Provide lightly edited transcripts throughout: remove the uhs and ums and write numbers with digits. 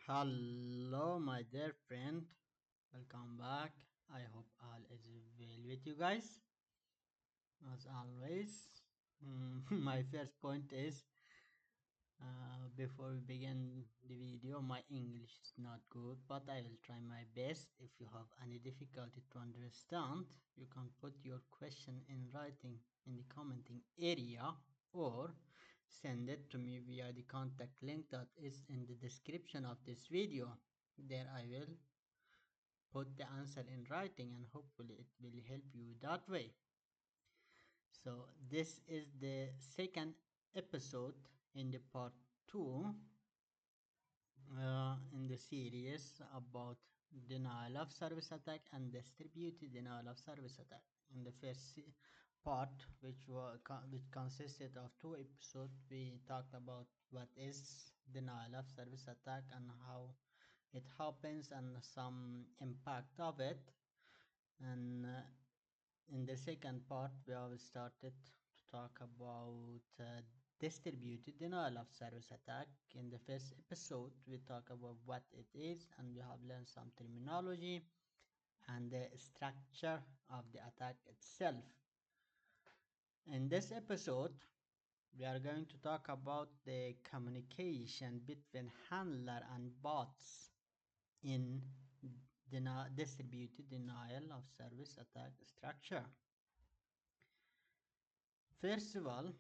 Hello, my dear friend. Welcome back. I hope all is well with you guys. As always, my first point is before we begin the video, my English is not good, but I will try my best. If you have any difficulty to understand, you can put your question in writing in the commenting area or send it to me via the contact link that is in the description of this video. There I will put the answer in writing and hopefully it will help you that way. So this is the second episode in the part 2 in the series about denial of service attack and distributed denial of service attack. In the first part, which consisted of 2 episodes, we talked about what is denial of service attack and how it happens and some impact of it. And in the second part, we have started to talk about distributed denial of service attack. In the first episode, we talk about what it is, and we have learned some terminology and the structure of the attack itself. In this episode, we are going to talk about the communication between handler and bots in distributed denial of service attack structure. First of all,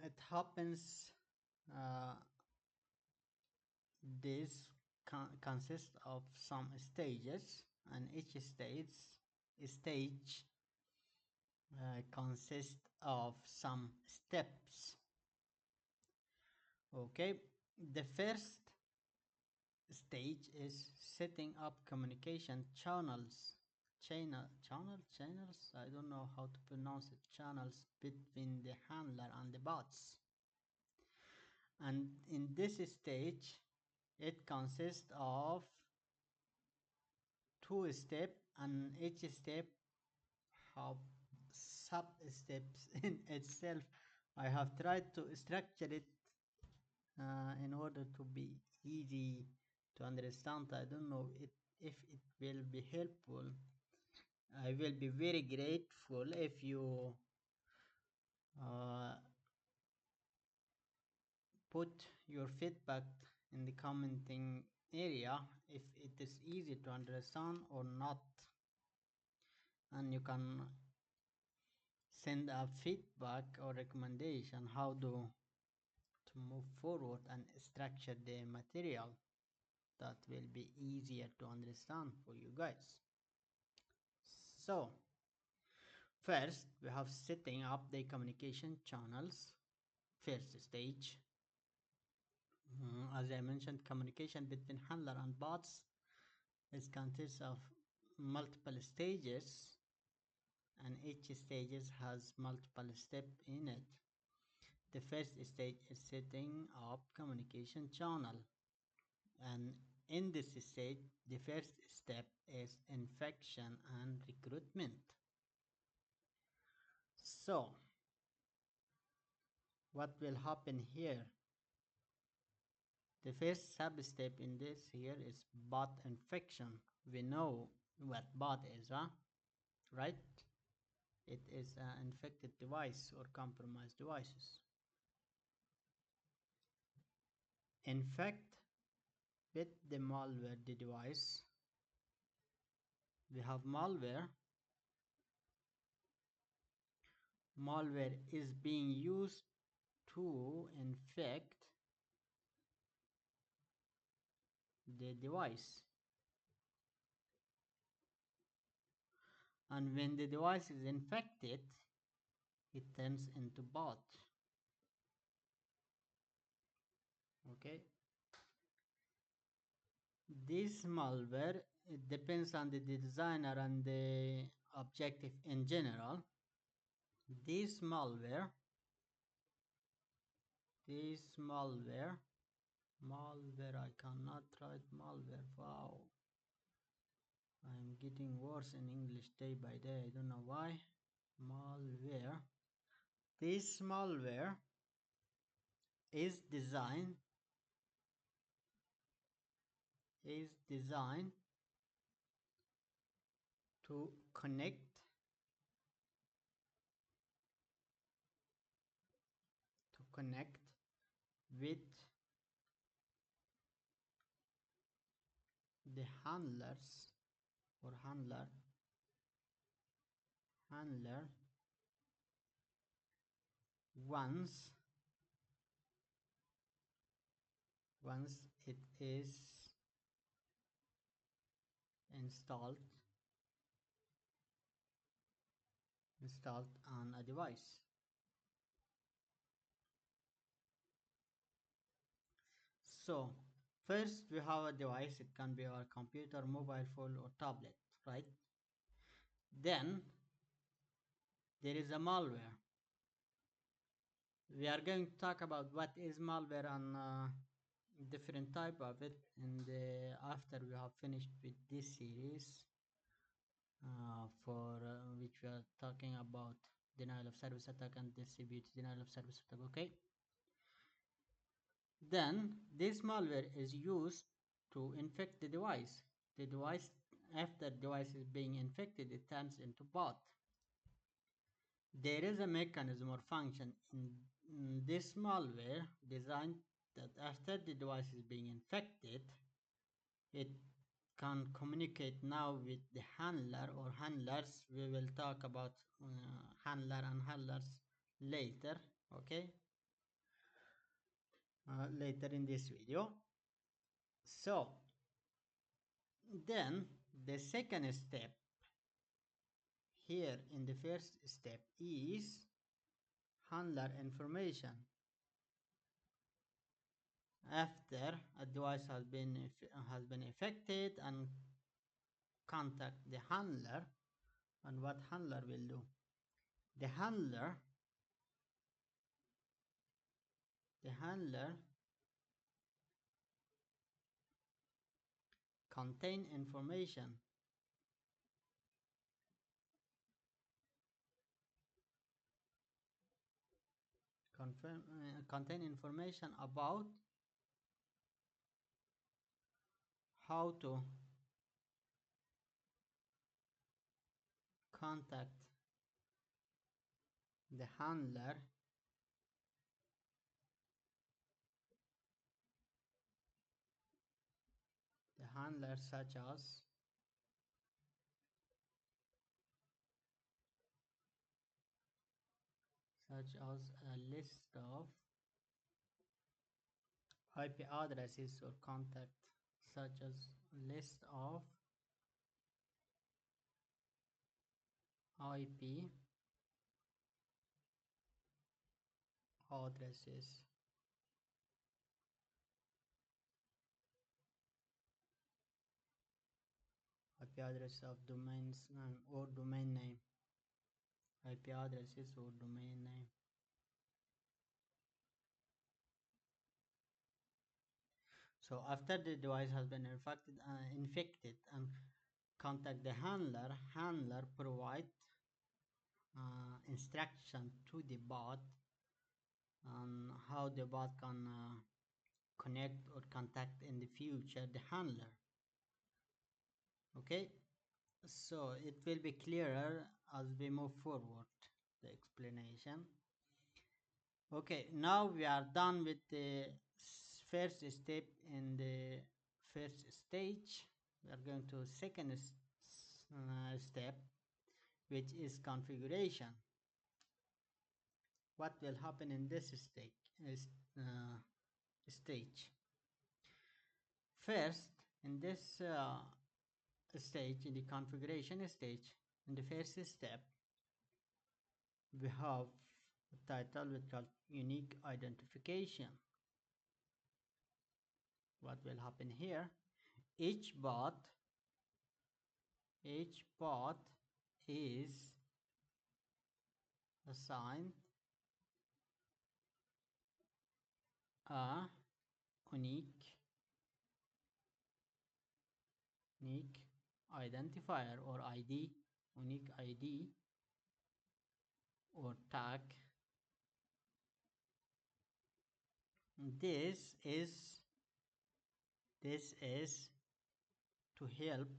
it happens, uh, this consists of some stages, and each stage consists of some steps. Okay, the first stage is setting up communication channels, I don't know how to pronounce it, channels between the handler and the bots. And in this stage it consists of 2 steps, and each step have sub steps in itself. I have tried to structure it in order to be easy to understand. I don't know if it will be helpful. I will be very grateful if you uh, put your feedback in the commenting area if it is easy to understand or not, and you can send a feedback or recommendation how to move forward and structure the material that will be easier to understand for you guys. So first we have setting up the communication channels. First stage, as I mentioned, communication between handler and bots is consists of multiple stages, and each stages has multiple steps in it. The first stage is setting up communication channel, and in this stage the first step is infection and recruitment. So what will happen here? The first sub step in this here is bot infection. We know what bot is, huh? Right? It is an infected device or compromised devices. Infect with the malware the device. We have malware. Malware is being used to infect the device, and when the device is infected it turns into bot. Okay, this malware, it depends on the designer and the objective in general. This malware, I cannot write malware. Wow, I'm getting worse in English day by day, I don't know why. Malware, this malware is designed is designed to connect with the handlers or handler once it is installed on a device. So first we have a device. It can be our computer, mobile phone, or tablet, right? Then there is a malware. We are going to talk about what is malware and different type of it in the after we have finished with this series, for which we are talking about denial of service attack and distributed denial of service attack. Okay, then this malware is used to infect the device. The device, after the device is being infected, it turns into bot. There is a mechanism or function in this malware designed that after the device is being infected, it can communicate now with the handler or handlers. We will talk about handler and handlers later, okay, later in this video. So then the second step here in the first step is handler information. After a device has been affected, and contact the handler, and what handler will do? The handler contain information contain information about how to contact the handler such as a list of IP addresses, or contact such as list of IP addresses, IP address of domains name or domain name, IP addresses or domain name. So after the device has been infected and contact the handler provide instruction to the bot on how the bot can connect or contact in the future the handler. Okay, so it will be clearer as we move forward the explanation. Okay, now we are done with the first step in the first stage. We are going to second step, which is configuration. What will happen in this stage? First, in this stage, in the configuration stage, in the first step, we have a title which called unique identification. What will happen here? Each bot is assigned a unique identifier or ID, unique ID or tag. This is to help.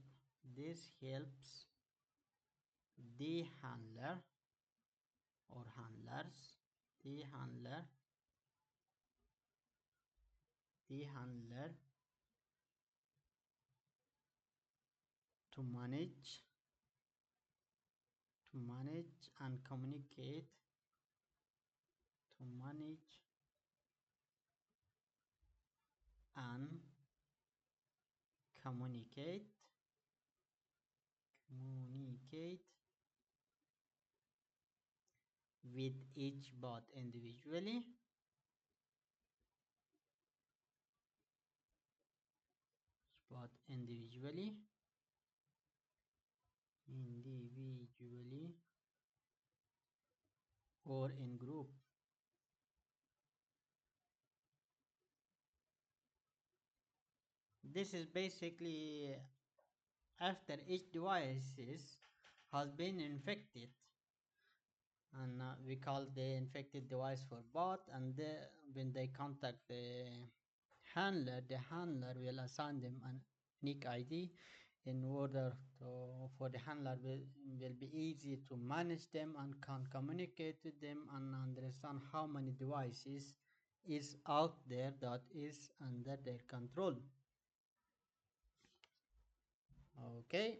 This helps the handler or handlers, the handler to manage and communicate, to manage and communicate with each bot individually, individually or in group. This is basically after each device has been infected, and we call the infected device for bot, and when they contact the handler will assign them an unique ID in order to for the handler will be easy to manage them and can communicate with them and understand how many devices is out there that is under their control. Okay,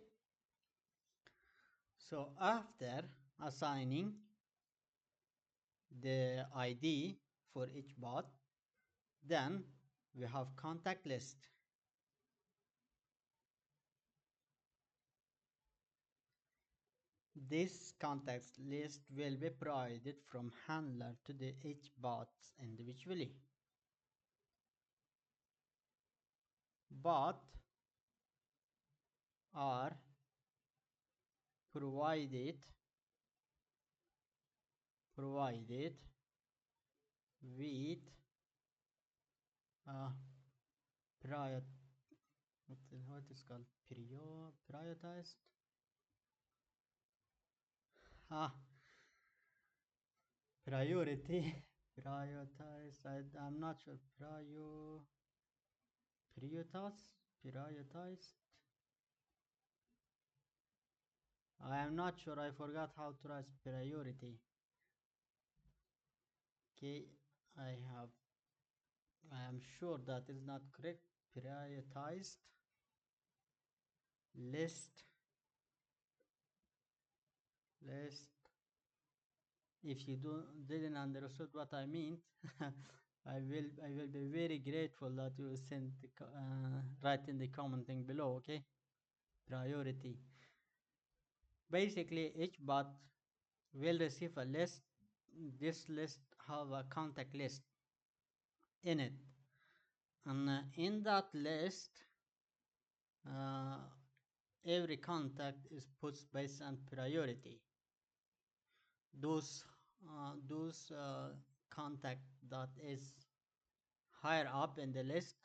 so after assigning the ID for each bot, then we have contact list. This contact list will be provided from handler to the each bots individually. Bot are provided with prior what is called prioritized ah priority prioritized I'm not sure prioritized I am not sure, I forgot how to write priority. Okay, I am sure that is not correct. Prioritized list. If you didn't understood what I mean, I will be very grateful that you send write in the commenting below. Okay, priority. Basically, each bot will receive a list. This list have a contact list in it, and in that list, uh, every contact is put based on priority. Those contact that is higher up in the list,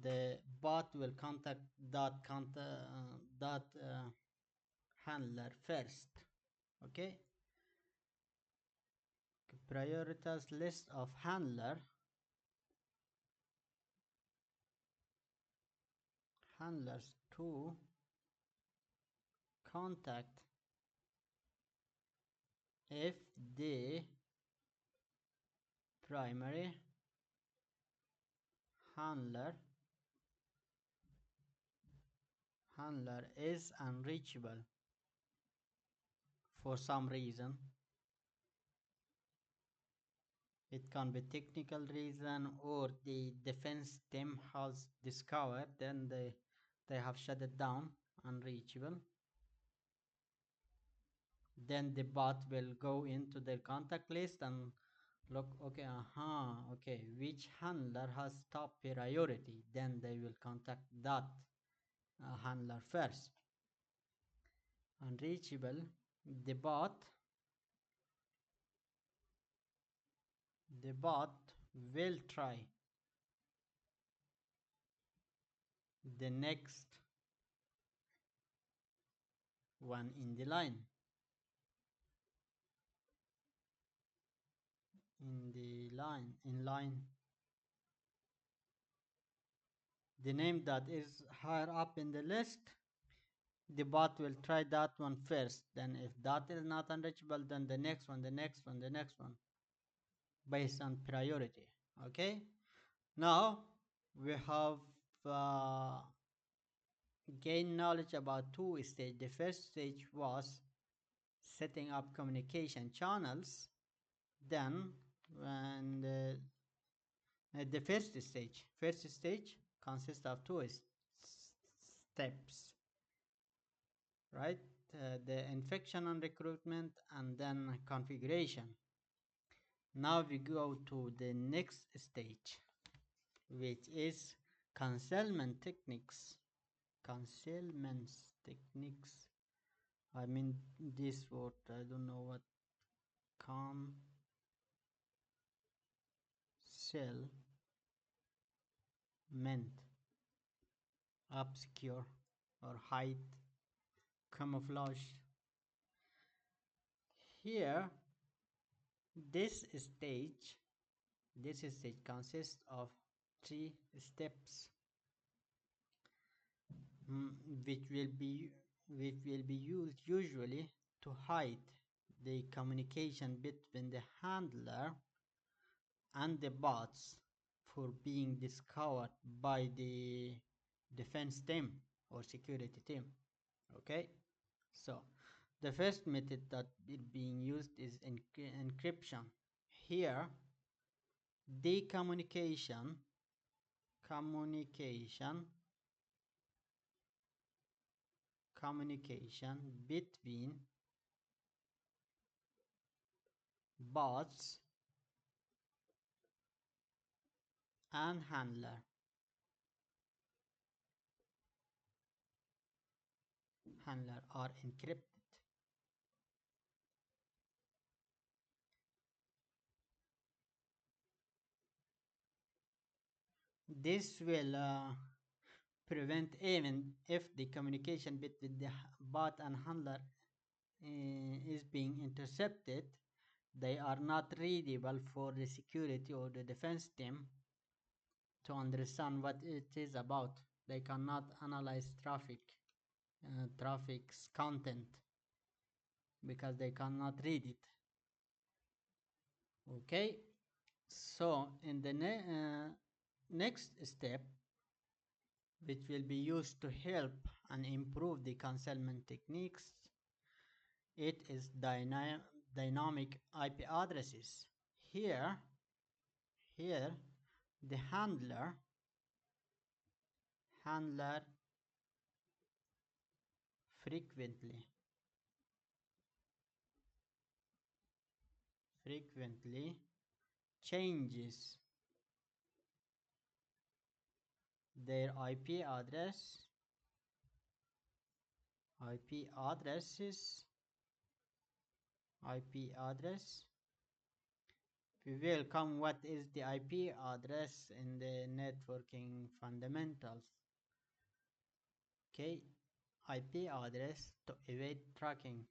the bot will contact that handler first. Okay, prioritize list of handlers to contact if the primary handler is unreachable for some reason. It can be technical reason or the defense team has discovered, then they have shut it down, unreachable. Then the bot will go into their contact list and look, okay, okay, which handler has top priority, then they will contact that handler first. Unreachable, the bot will try the next one in the line. the name that is higher up in the list, the bot will try that one first. Then if that is not unreachable, then the next one, the next one, the next one, based on priority. Okay, now we have gained knowledge about two stages. The first stage was setting up communication channels. Then when the first stage consists of two steps, right? The infection and recruitment, and then configuration. Now we go to the next stage, which is concealment techniques. Concealment techniques. I mean this word. I don't know what concealment, obscure or hide, camouflage. Here, this stage, this stage consists of three steps, mm, which will be used usually to hide the communication between the handler and the bots for being discovered by the defense team or security team. Okay, so the first method that is being used is encryption. Here, the communication between bots and handler are encrypted. This will prevent, even if the communication between the bot and handler is being intercepted, they are not readable for the security or the defense team to understand what it is about. They cannot analyze traffic's content, because they cannot read it. Okay, so in the next step, which will be used to help and improve the concealment techniques, it is dynamic IP addresses. Here the handler frequently changes their IP address. We will come what is the IP address in the networking fundamentals. Okay, IP address to evade tracking.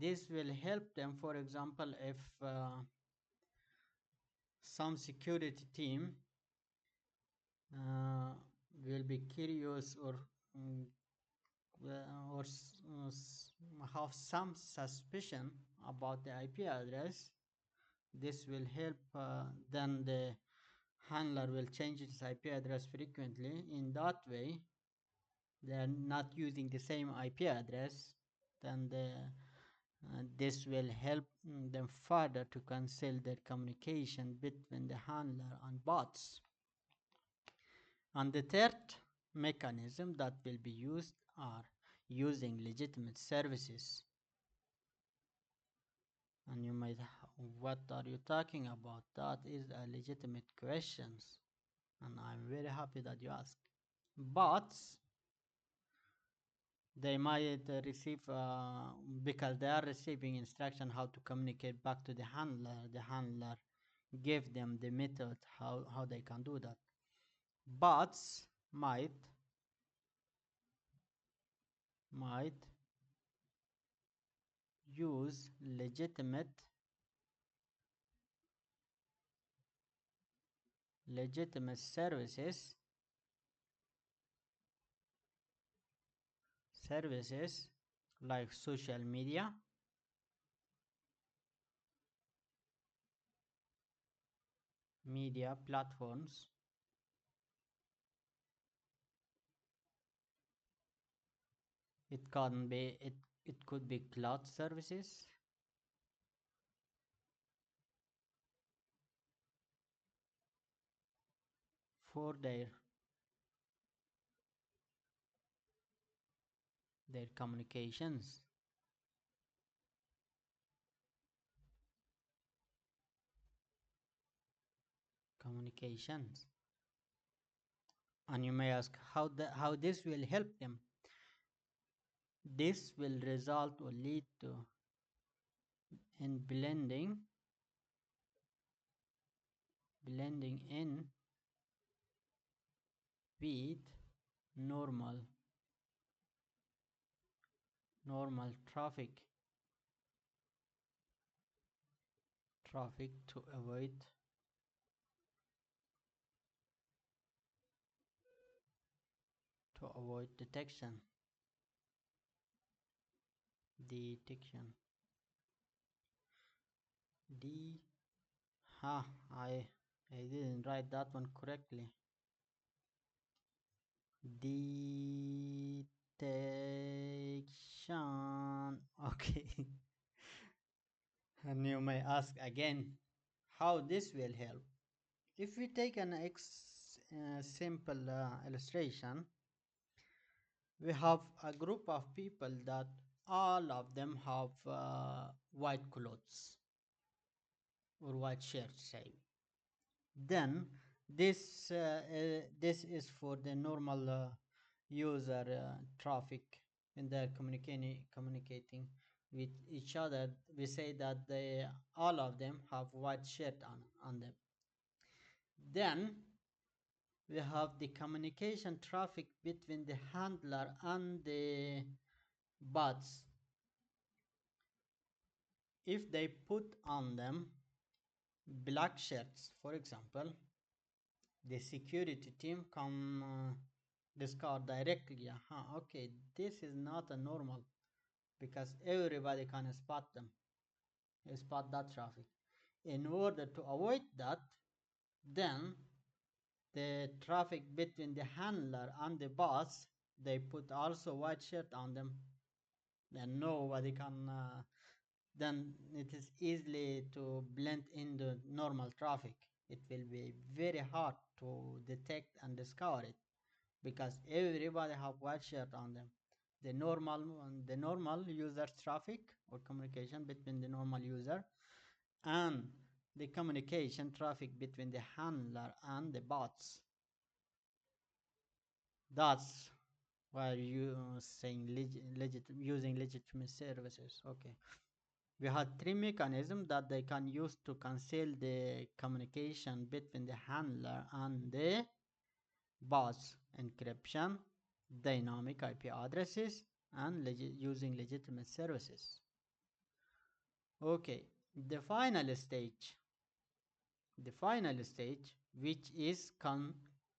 This will help them, for example, if some security team will be curious or or have some suspicion about the IP address. This will help. Then the handler will change its IP address frequently. In that way, they are not using the same IP address. Then this will help them further to conceal their communication between the handler and bots. And the third mechanism that will be used are using legitimate services. And you might, what are you talking about? That is a legitimate questions, and I'm very happy that you ask. Bots, they might receive because they are receiving instruction how to communicate back to the handler give them the method how they can do that. Bots might use legitimate services like social media platforms. It could be cloud services for their communications. And you may ask how this will help them. This will result or lead to in blending in with normal traffic to avoid detection. D ha I didn't write that one correctly. Detection. Okay. And you may ask again how this will help. If we take an simple illustration, we have a group of people that all of them have white clothes or white shirts, say. Then this is for the normal user traffic in their communicating with each other. We say that they all of them have white shirt on them. Then we have the communication traffic between the handler and the bots. If they put on them black shirts, for example, the security team can discard directly. Okay, this is not a normal, because everybody can spot them, spot that traffic. In order to avoid that, then the traffic between the handler and the boss, they put also white shirt on them. Then nobody can. Then it is easily to blend in the normal traffic. It will be very hard to detect and discover it, because everybody have white shirt on them. The normal user traffic or communication between the normal user and the communication traffic between the handler and the bots. That's why you saying using legitimate services. Okay. We had three mechanisms that they can use to conceal the communication between the handler and the bots: encryption, dynamic IP addresses, and using legitimate services. Okay, the final stage, which is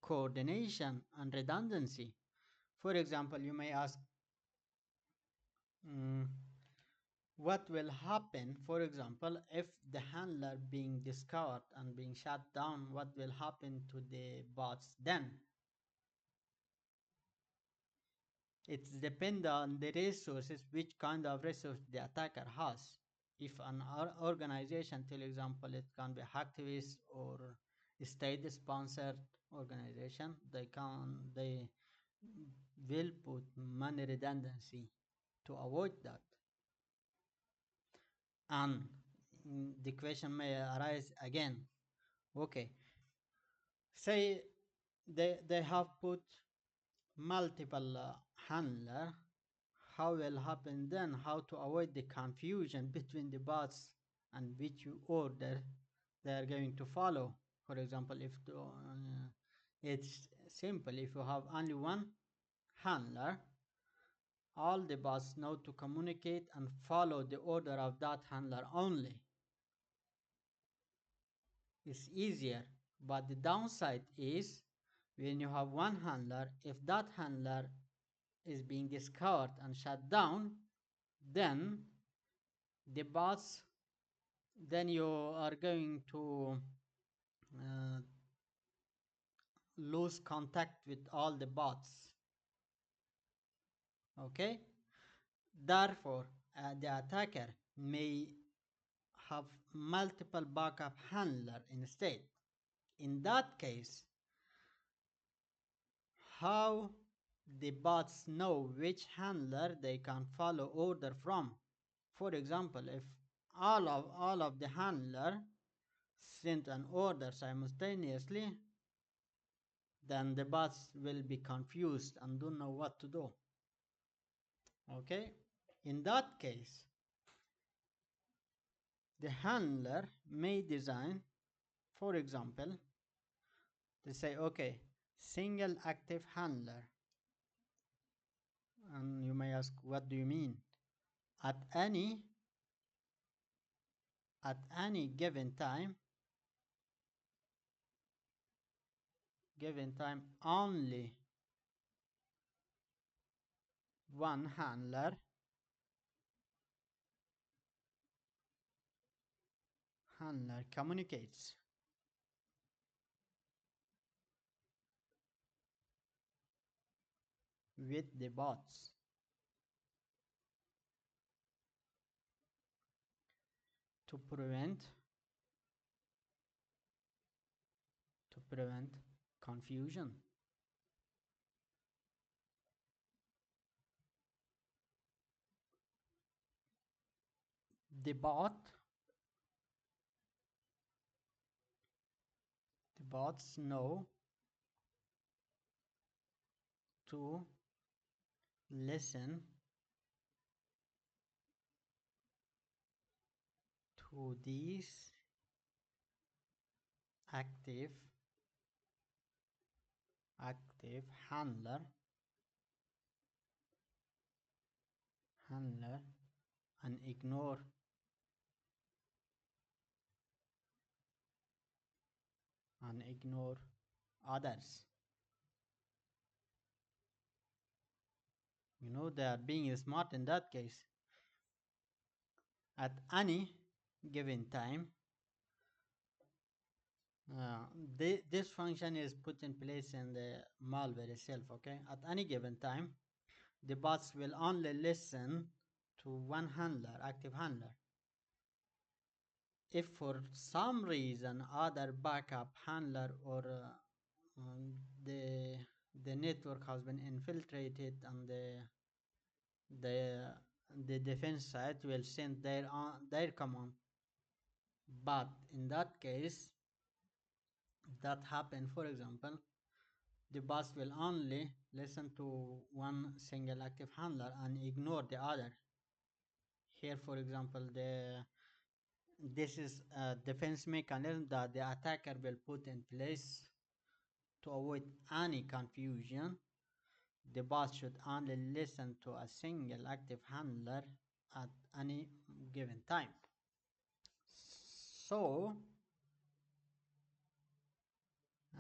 coordination and redundancy. For example, you may ask, mm, what will happen, for example, if the handler being discovered and being shut down? What will happen to the bots then? It depends on the resources, which kind of resource the attacker has. If an organization, for example, it can be hacktivist or state-sponsored organization, they will put money redundancy to avoid that. And the question may arise again. Okay, say they have put multiple handler. How will happen then? How to avoid the confusion between the bots and which order they are going to follow? For example, it's simple. If you have only one handler, all the bots know to communicate and follow the order of that handler only. It's easier, but the downside is when you have one handler, if that handler is being discovered and shut down, then the bots, then you are going to uh, lose contact with all the bots. Okay, therefore the attacker may have multiple backup handler instead. In that case, how the bots know which handler they can follow order from? For example, if all of the handler sent an order simultaneously, then the bots will be confused and don't know what to do. Okay, in that case, the handler may design, for example, they say, okay, single active handler. And you may ask, what do you mean? At any given time, only one handler communicates with the bots to prevent confusion. The bots know to listen to these active handler and ignore others. They are being smart in that case. At any given time, uh, this function is put in place in the malware itself. Okay, at any given time, the bots will only listen to one active handler. If for some reason other backup handler or um, the the network has been infiltrated and the the defense side will send their command, but in that case, that happen, for example, the bots will only listen to one single active handler and ignore the other. Here, for example, this is a defense mechanism that the attacker will put in place to avoid any confusion. The bot should only listen to a single active handler at any given time. So,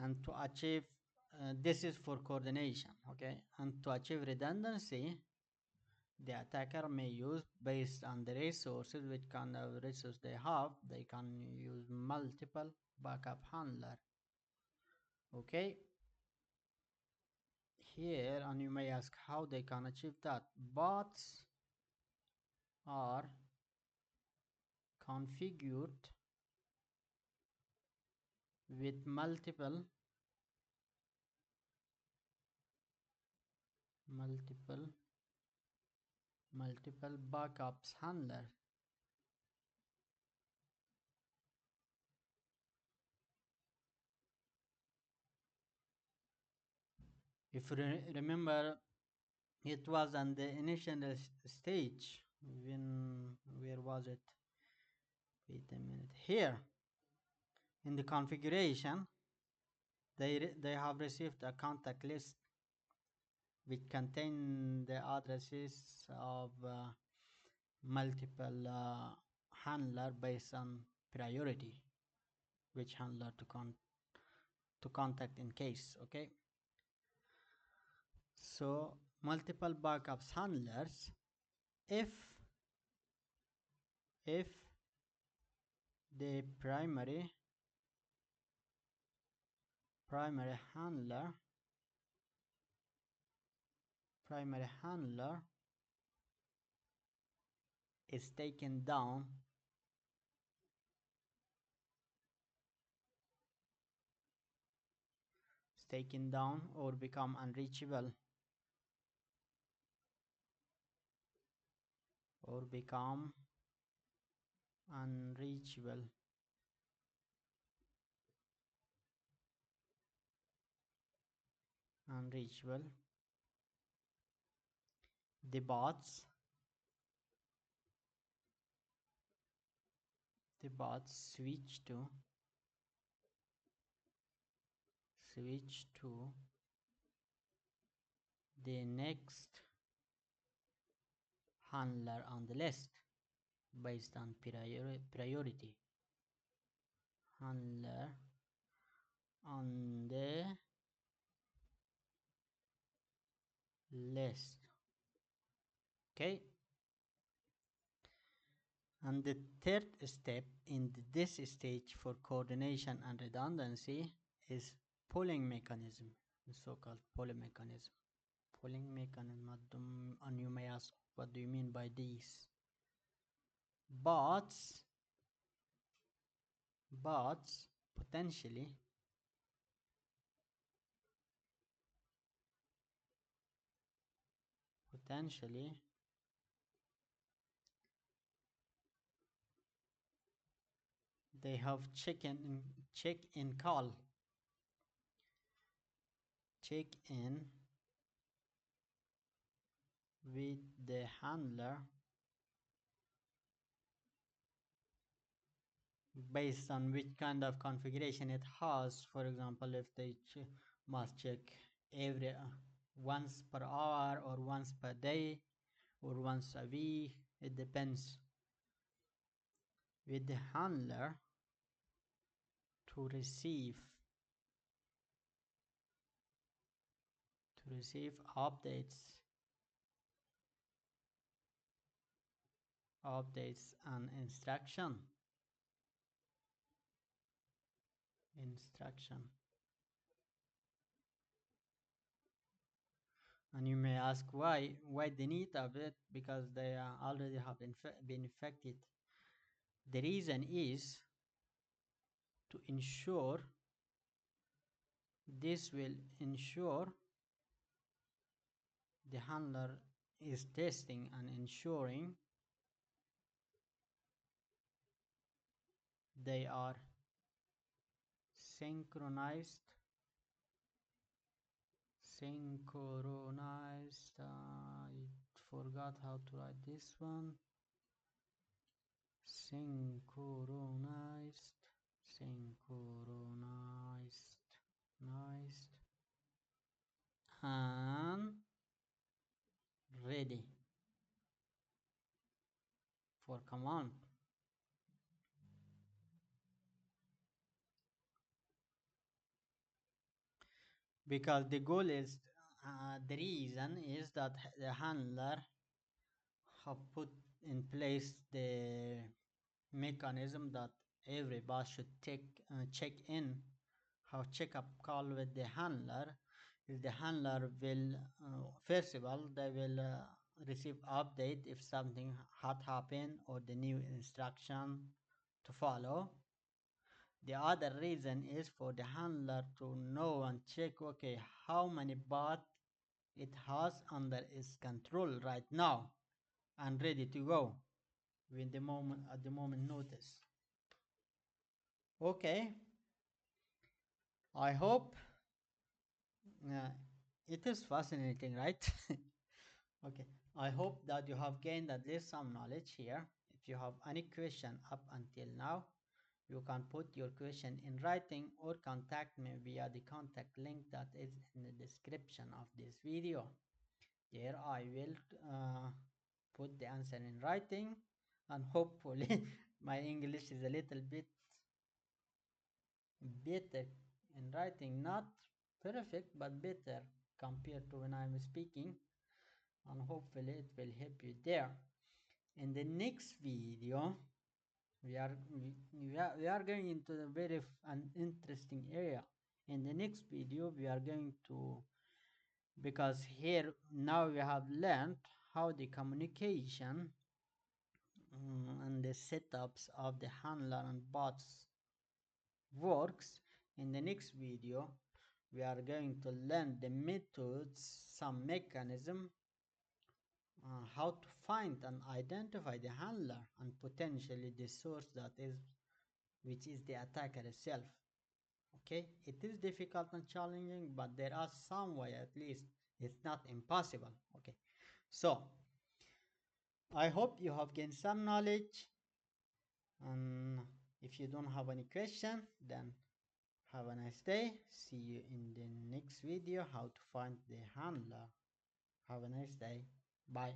and to achieve this is for coordination, okay, and to achieve redundancy, the attacker may use, based on the resources, which kind of resources they have, they can use multiple backup handler. Okay, here, and you may ask how they can achieve that. Bots are configured with multiple backups handler. If you remember, it was on the initial stage. Where was it? Wait a minute. Here in the configuration, they have received a contact list. which contain the addresses of multiple handler based on priority, which handler to contact in case. Okay, so multiple backups handlers, if the primary handler is taken down, or become unreachable, or become unreachable unreachable the bots switch to the next handler on the list based on priority. Handler on the list. Okay, and the third step in this stage for coordination and redundancy is pooling mechanism, the so-called pooling mechanism. And you may ask, what do you mean by these? Bots potentially they have check-in call, check-in with the handler based on which kind of configuration it has. For example, if they must check every once per hour, or once per day, or once a week, it depends. With the handler to receive updates and instruction. And you may ask, why the need of it? Because they already have been infected. The reason is to ensure, this will ensure the handler is testing and ensuring they are synchronized. I forgot how to write this one. Synchronized and ready for command. Because the goal is, the reason is that the handler have put in place the mechanism that every boss should check in, have check-up call with the handler. If the handler will, first of all, they will receive update if something had happened or the new instruction to follow. The other reason is for the handler to know and check, okay, how many bots it has under its control right now and ready to go at the moment notice. Okay, I hope it is fascinating, right? Okay, I hope that you have gained at least some knowledge here. If you have any question up until now, you can put your question in writing or contact me via the contact link that is in the description of this video. Here I will put the answer in writing, and hopefully my English is a little bit better in writing, not perfect but better compared to when I'm speaking, and hopefully it will help you there. In the next video we are going into a very an interesting area. In the next video we are going to, because here now we have learned how the communication and the setups of the handler and bots works. In the next video we are going to learn the methods, some mechanism, how to find and identify the handler and potentially the source that is, which is the attacker itself. Okay, it is difficult and challenging, but there are some way, at least it's not impossible. Okay, so I hope you have gained some knowledge, and if you don't have any question, then have a nice day. See you in the next video, how to find the handler. Have a nice day. Bye.